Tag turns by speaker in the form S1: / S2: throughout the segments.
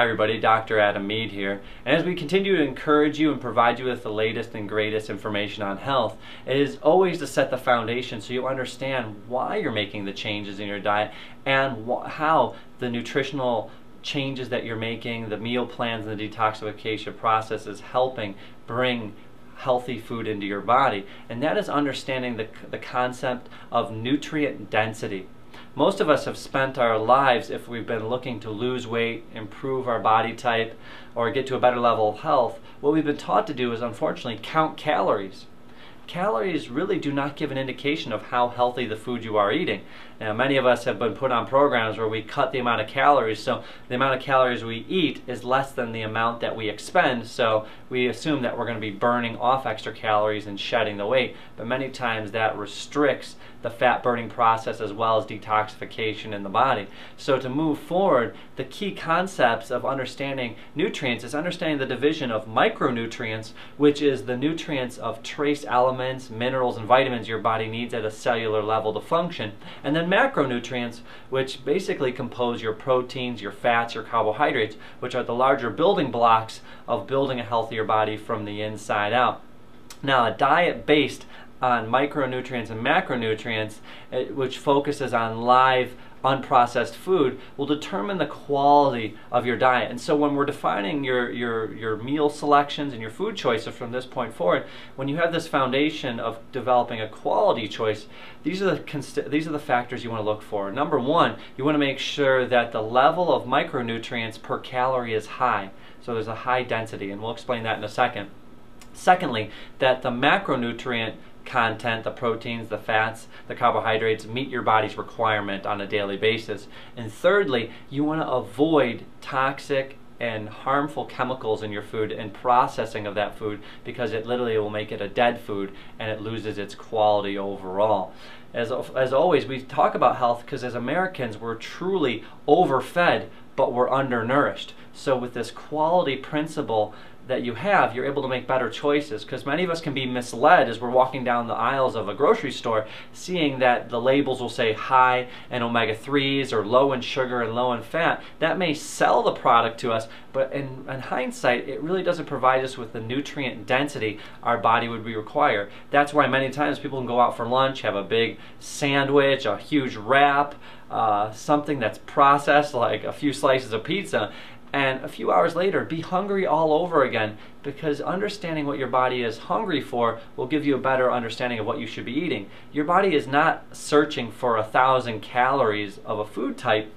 S1: Hi everybody, Dr. Adam Meade here. And as we continue to encourage you and provide you with the latest and greatest information on health, it is always to set the foundation so you understand why you're making the changes in your diet and how the nutritional changes that you're making, the meal plans and the detoxification process is helping bring healthy food into your body. And that is understanding the concept of nutrient density. Most of us have spent our lives, if we've been looking to lose weight, improve our body type, or get to a better level of health, what we've been taught to do is unfortunately count calories. Calories really do not give an indication of how healthy the food you are eating. Now, many of us have been put on programs where we cut the amount of calories, so the amount of calories we eat is less than the amount that we expend, so we assume that we're going to be burning off extra calories and shedding the weight, but many times that restricts the fat burning process as well as detoxification in the body. So to move forward, the key concepts of understanding nutrients is understanding the division of micronutrients, which is the nutrients of trace elements, minerals, and vitamins your body needs at a cellular level to function, and then macronutrients, which basically compose your proteins, your fats, your carbohydrates, which are the larger building blocks of building a healthier body from the inside out. Now, a diet based on micronutrients and macronutrients, which focuses on live, unprocessed food, will determine the quality of your diet. And so when we're defining your meal selections and your food choices from this point forward, when you have this foundation of developing a quality choice, these are the factors you want to look for. Number one, you want to make sure that the level of micronutrients per calorie is high. So there's a high density, and we'll explain that in a second. Secondly, that the macronutrient content, the proteins, the fats, the carbohydrates, meet your body's requirement on a daily basis. And thirdly, you want to avoid toxic and harmful chemicals in your food and processing of that food, because it literally will make it a dead food and it loses its quality overall. As always, we talk about health because as Americans we're truly overfed, but we're undernourished. So with this quality principle that you have, you're able to make better choices, because many of us can be misled as we're walking down the aisles of a grocery store, seeing that the labels will say high in omega-3s or low in sugar and low in fat. That may sell the product to us, but in hindsight it really doesn't provide us with the nutrient density our body would require. That's why many times people can go out for lunch, have a big sandwich, a huge wrap, something that's processed like a few slices of pizza, and a few hours later be hungry all over again, because understanding what your body is hungry for will give you a better understanding of what you should be eating. Your body is not searching for 1,000 calories of a food type.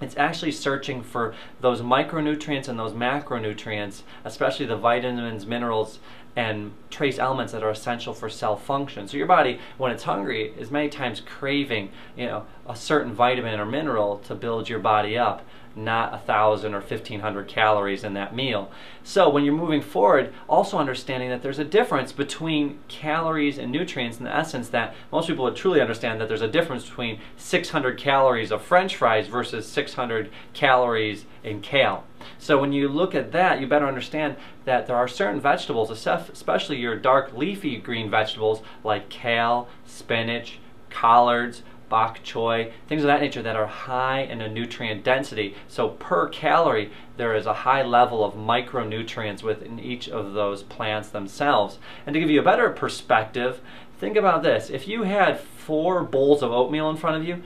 S1: It's actually searching for those micronutrients and those macronutrients, especially the vitamins, minerals, and trace elements that are essential for cell function. So your body, when it's hungry, is many times craving, a certain vitamin or mineral to build your body up, not 1,000 or 1,500 calories in that meal. So when you're moving forward, also understanding that there's a difference between calories and nutrients, in the essence that most people would truly understand that there's a difference between 600 calories of French fries versus 600 calories in kale. So when you look at that, you better understand that there are certain vegetables, especially your dark leafy green vegetables like kale, spinach, collards, bok choy, things of that nature that are high in a nutrient density. So per calorie, there is a high level of micronutrients within each of those plants themselves. And to give you a better perspective, think about this. If you had 4 bowls of oatmeal in front of you,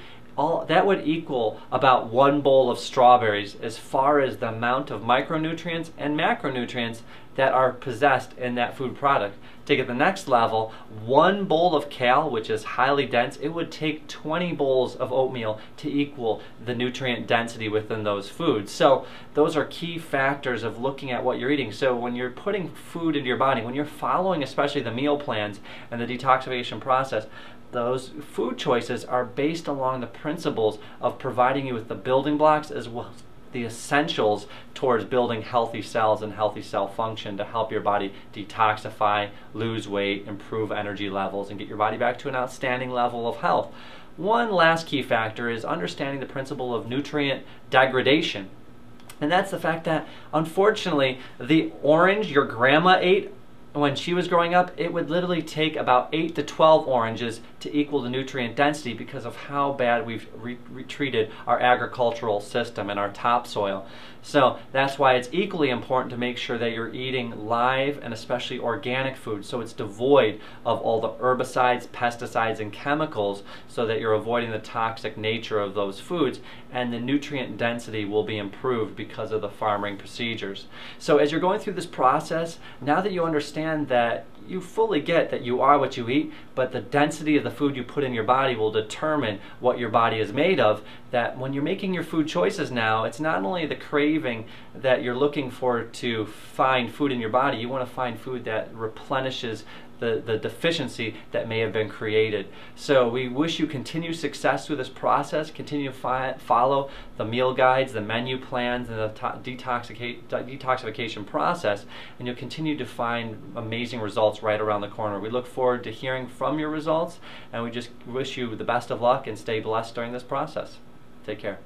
S1: that would equal about 1 bowl of strawberries as far as the amount of micronutrients and macronutrients that are possessed in that food product. Take it the next level, 1 bowl of kale, which is highly dense, it would take 20 bowls of oatmeal to equal the nutrient density within those foods. So those are key factors of looking at what you're eating. So when you're putting food into your body, when you're following especially the meal plans and the detoxification process, those food choices are based along the principles of providing you with the building blocks as well as the essentials towards building healthy cells and healthy cell function to help your body detoxify, lose weight, improve energy levels, and get your body back to an outstanding level of health. One last key factor is understanding the principle of nutrient degradation. And that's the fact that, unfortunately, the orange your grandma ate when she was growing up, it would literally take about 8 to 12 oranges to equal the nutrient density because of how bad we've treated our agricultural system and our topsoil. So that's why it's equally important to make sure that you're eating live and especially organic food, so it's devoid of all the herbicides, pesticides, and chemicals, so that you're avoiding the toxic nature of those foods, and the nutrient density will be improved because of the farming procedures. So as you're going through this process, now that you understand that you fully get that you are what you eat, but the density of the food you put in your body will determine what your body is made of, that when you're making your food choices now, it's not only the craving that you're looking for to find food in your body, you want to find food that replenishes the deficiency that may have been created. So we wish you continued success through this process. Continue to follow the meal guides, the menu plans, and the detoxification process, and you'll continue to find amazing results right around the corner. We look forward to hearing from your results, and we just wish you the best of luck and stay blessed during this process. Take care.